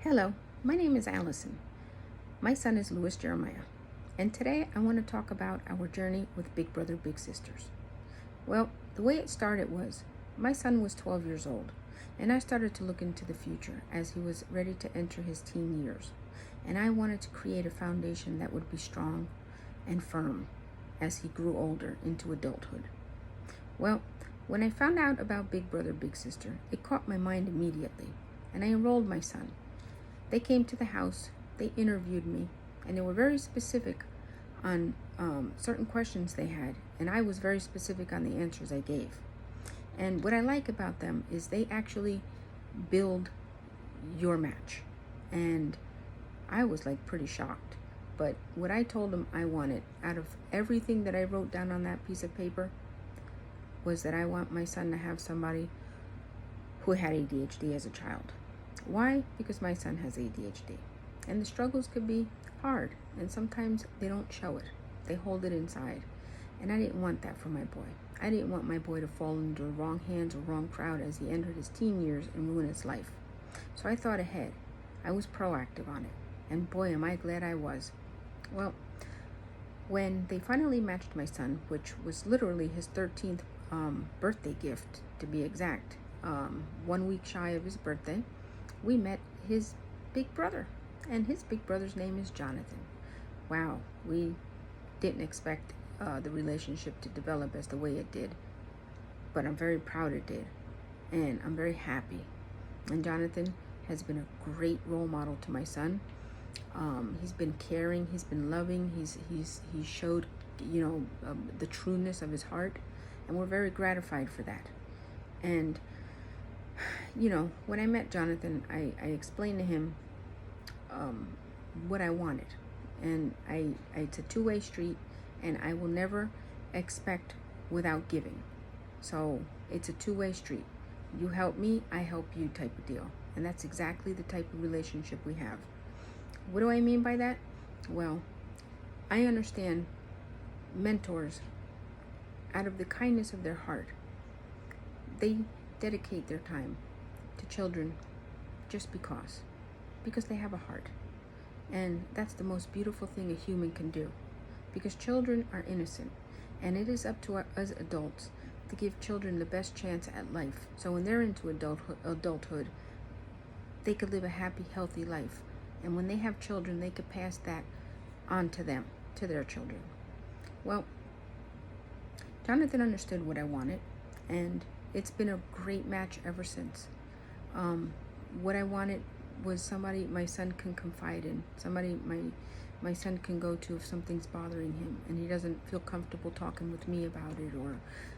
Hello, my name is Allison. My son is Louis Jeremiah, and today I want to talk about our journey with Big Brother Big Sisters. Well, the way it started was my son was 12 years old, and I started to look into the future as he was ready to enter his teen years, and I wanted to create a foundation that would be strong and firm as he grew older into adulthood. Well, when I found out about Big Brother Big Sister, it caught my mind immediately, and I enrolled my son. They came to the house, they interviewed me, and they were very specific on certain questions they had, and I was very specific on the answers I gave. And what I like about them is they actually build your match. And I was like pretty shocked. But what I told them I wanted out of everything that I wrote down on that piece of paper was that I want my son to have somebody who had ADHD as a child. Why? Because my son has ADHD. And the struggles could be hard. And sometimes they don't show it. They hold it inside. And I didn't want that for my boy. I didn't want my boy to fall into the wrong hands or wrong crowd as he entered his teen years and ruin his life. So I thought ahead. I was proactive on it. And boy, am I glad I was. Well, when they finally matched my son, which was literally his 13th birthday gift, to be exact, 1 week shy of his birthday, we met his big brother, and his big brother's name is Jonathan. Wow, we didn't expect the relationship to develop as the way it did, but I'm very proud it did, and I'm very happy. And Jonathan has been a great role model to my son. He's been caring, he's been loving, he showed, the trueness of his heart, and we're very gratified for that. And when I met Jonathan, I explained to him what I wanted. And it's a two-way street, and I will never expect without giving. So it's a two-way street. You help me, I help you type of deal. And that's exactly the type of relationship we have. What do I mean by that? Well, I understand mentors, out of the kindness of their heart, they dedicate their time to children just because they have a heart. And that's the most beautiful thing a human can do, because children are innocent, and it is up to us adults to give children the best chance at life. So when they're into adulthood, they could live a happy, healthy life. And when they have children, they could pass that on to them, to their children. Well, Jonathan understood what I wanted, and it's been a great match ever since. What I wanted was somebody my son can confide in, somebody my son can go to if something's bothering him and he doesn't feel comfortable talking with me about it,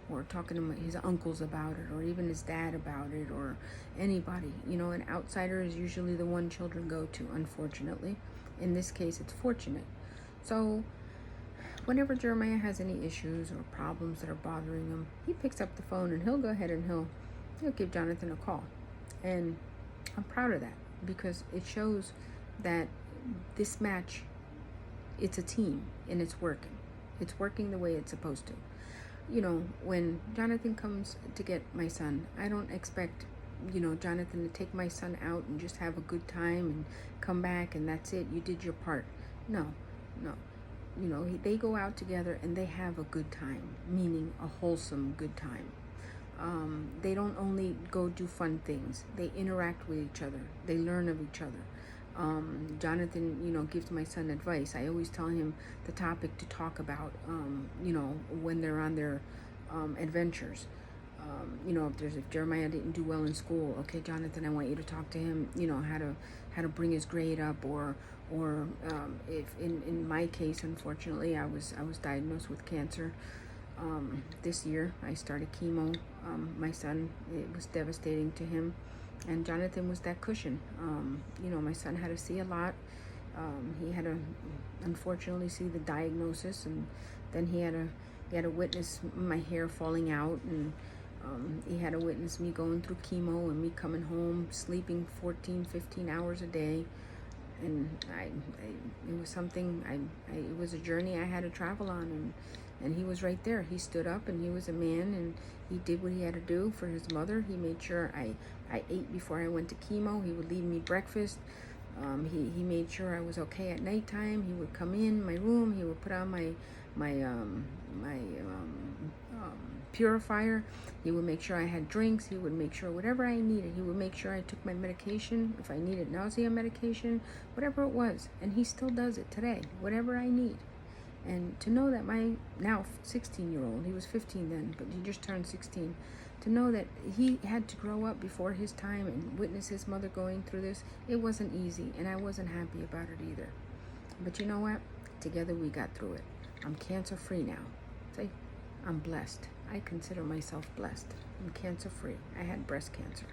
or talking to his uncles about it, or even his dad about it, or anybody. An outsider is usually the one children go to, unfortunately. In this case, it's fortunate. So whenever Jeremiah has any issues or problems that are bothering him, he picks up the phone and he'll go ahead and he'll give Jonathan a call. And I'm proud of that, because it shows that this match, it's a team and it's working. It's working the way it's supposed to. When Jonathan comes to get my son, I don't expect, Jonathan to take my son out and just have a good time and come back and that's it. You did your part. No. They go out together and they have a good time, meaning a wholesome good time. They don't only go do fun things. They interact with each other. They learn of each other. Jonathan, gives my son advice. I always tell him the topic to talk about, when they're on their adventures. If Jeremiah didn't do well in school, okay, Jonathan, I want you to talk to him, how to bring his grade up, or if in my case, unfortunately, I was diagnosed with cancer. This year I started chemo. My son, it was devastating to him, and Jonathan was that cushion. My son had to see a lot. He had to unfortunately see the diagnosis, and then he had to witness my hair falling out, and he had to witness me going through chemo and me coming home sleeping 14-15 hours a day. And it was something, it was a journey I had to travel on, and he was right there. He stood up, and he was a man, and he did what he had to do for his mother. He made sure I ate before I went to chemo. He would leave me breakfast. He made sure I was okay at nighttime. He would come in my room. He would put on my purifier. He would make sure I had drinks. He would make sure whatever I needed. He would make sure I took my medication, if I needed nausea medication, whatever it was. And he still does it today, whatever I need. And to know that my now 16-year-old, he was 15 then, but he just turned 16, to know that he had to grow up before his time and witness his mother going through this, it wasn't easy, and I wasn't happy about it either. But you know what? Together we got through it. I'm cancer-free now. See, I'm blessed. I consider myself blessed. I'm cancer-free. I had breast cancer.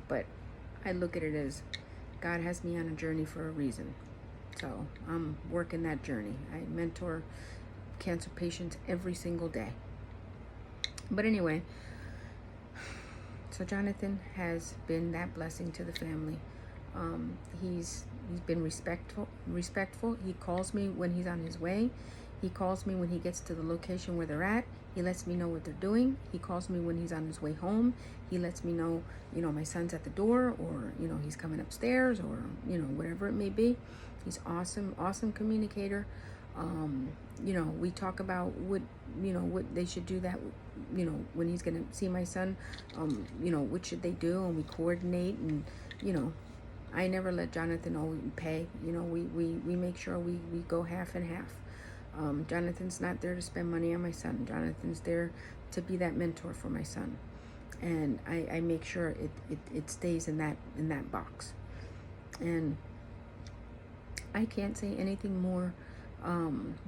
But I look at it as God has me on a journey for a reason. So I'm working that journey. I mentor cancer patients every single day. But anyway, so Jonathan has been that blessing to the family. He's been respectful. He calls me when he's on his way. He calls me when he gets to the location where they're at. He lets me know what they're doing. He calls me when he's on his way home. He lets me know, my son's at the door, or, he's coming upstairs, or, whatever it may be. He's awesome communicator. We talk about what they should do that, when he's going to see my son, what should they do, and we coordinate, and, I never let Jonathan pay. We make sure we go half and half. Jonathan's not there to spend money on my son. Jonathan's there to be that mentor for my son. And I make sure it stays in that box. And I can't say anything more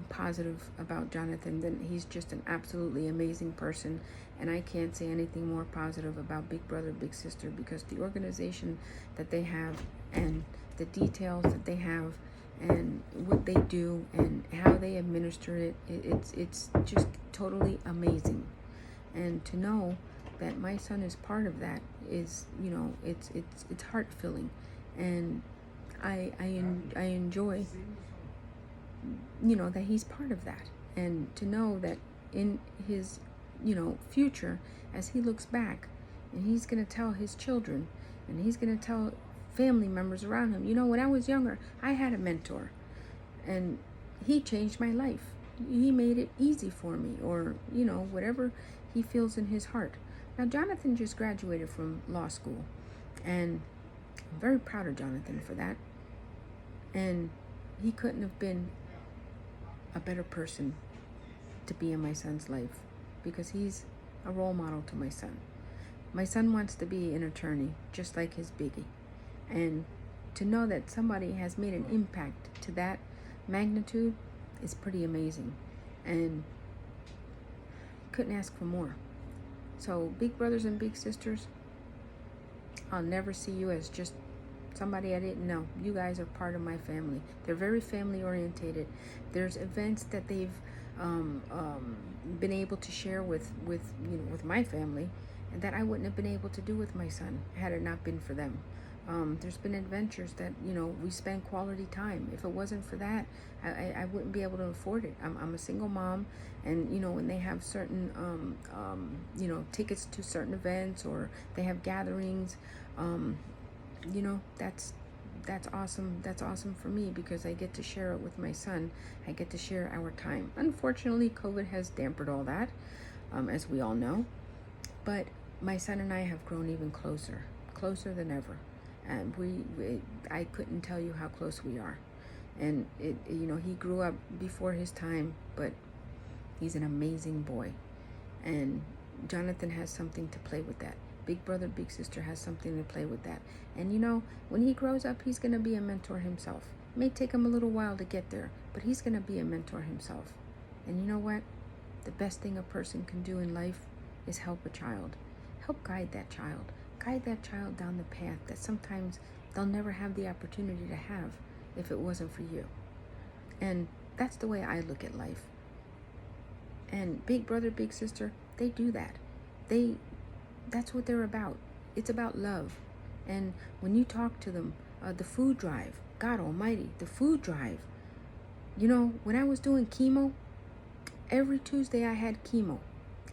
positive about Jonathan than he's just an absolutely amazing person. And I can't say anything more positive about Big Brother, Big Sister, because the organization that they have and the details that they have and what they do and how they administer it, it's just totally amazing. And to know that my son is part of that is, it's heart filling, and I enjoy, that he's part of that, and to know that in his, future, as he looks back, and he's gonna tell his children, and he's gonna tell family members around him, when I was younger, I had a mentor, and he changed my life. He made it easy for me, or, whatever he feels in his heart. Now, Jonathan just graduated from law school, and I'm very proud of Jonathan for that. And he couldn't have been a better person to be in my son's life, because he's a role model to my son. My son wants to be an attorney, just like his biggie. And to know that somebody has made an impact to that magnitude is pretty amazing. And couldn't ask for more. So, big brothers and big sisters, I'll never see you as just somebody I didn't know. You guys are part of my family. They're very family orientated. There's events that they've been able to share with my family, and that I wouldn't have been able to do with my son had it not been for them. There's been adventures that, we spend quality time. If it wasn't for that, I wouldn't be able to afford it. I'm a single mom, and, when they have certain, tickets to certain events, or they have gatherings, that's awesome. That's awesome for me, because I get to share it with my son. I get to share our time. Unfortunately, COVID has dampened all that, as we all know. But my son and I have grown even closer than ever. And I couldn't tell you how close we are. And he grew up before his time, but he's an amazing boy. And Jonathan has something to play with that. Big brother, big sister has something to play with that. And when he grows up, he's going to be a mentor himself. It may take him a little while to get there, but he's going to be a mentor himself. And you know what? The best thing a person can do in life is help a child. Help guide that child. Guide that child down the path that sometimes they'll never have the opportunity to have if it wasn't for you. And that's the way I look at life. And big brother, big sister, they do that. That's what they're about. It's about love. And when you talk to them, the food drive, God almighty, the food drive. When I was doing chemo, every Tuesday I had chemo.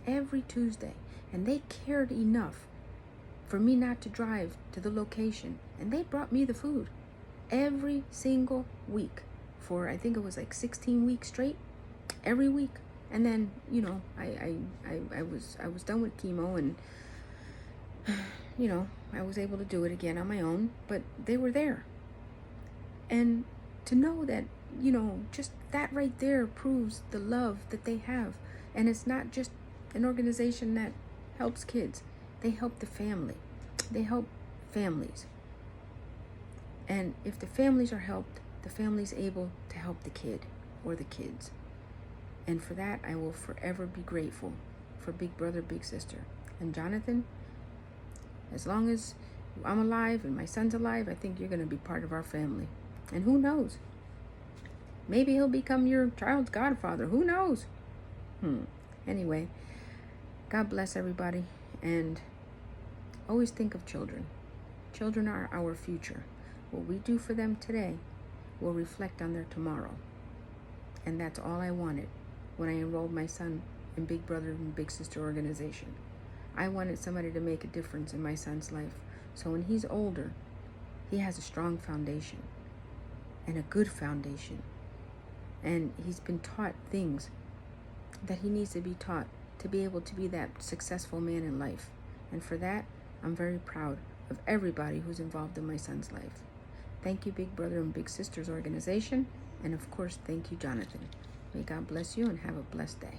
Every Tuesday. And they cared enough for me not to drive to the location. And they brought me the food every single week for, I think it was like 16 weeks straight, every week. And then, you know, I was done with chemo, and you know, I was able to do it again on my own, but they were there. And to know that, you know, just that right there proves the love that they have. And it's not just an organization that helps kids. They help the family. They help families. And if the families are helped, the family's able to help the kid or the kids. And for that, I will forever be grateful for Big Brother, Big Sister. And Jonathan, as long as I'm alive and my son's alive, I think you're going to be part of our family. And who knows? Maybe he'll become your child's godfather. Who knows? Anyway, God bless everybody. And always think of children. Children are our future. What we do for them today will reflect on their tomorrow. And that's all I wanted when I enrolled my son in Big Brother and Big Sister organization. I wanted somebody to make a difference in my son's life. So when he's older, he has a strong foundation and a good foundation. And he's been taught things that he needs to be taught to be able to be that successful man in life. And for that, I'm very proud of everybody who's involved in my son's life. Thank you, Big Brother and Big Sisters organization. And of course, thank you, Jonathan. May God bless you and have a blessed day.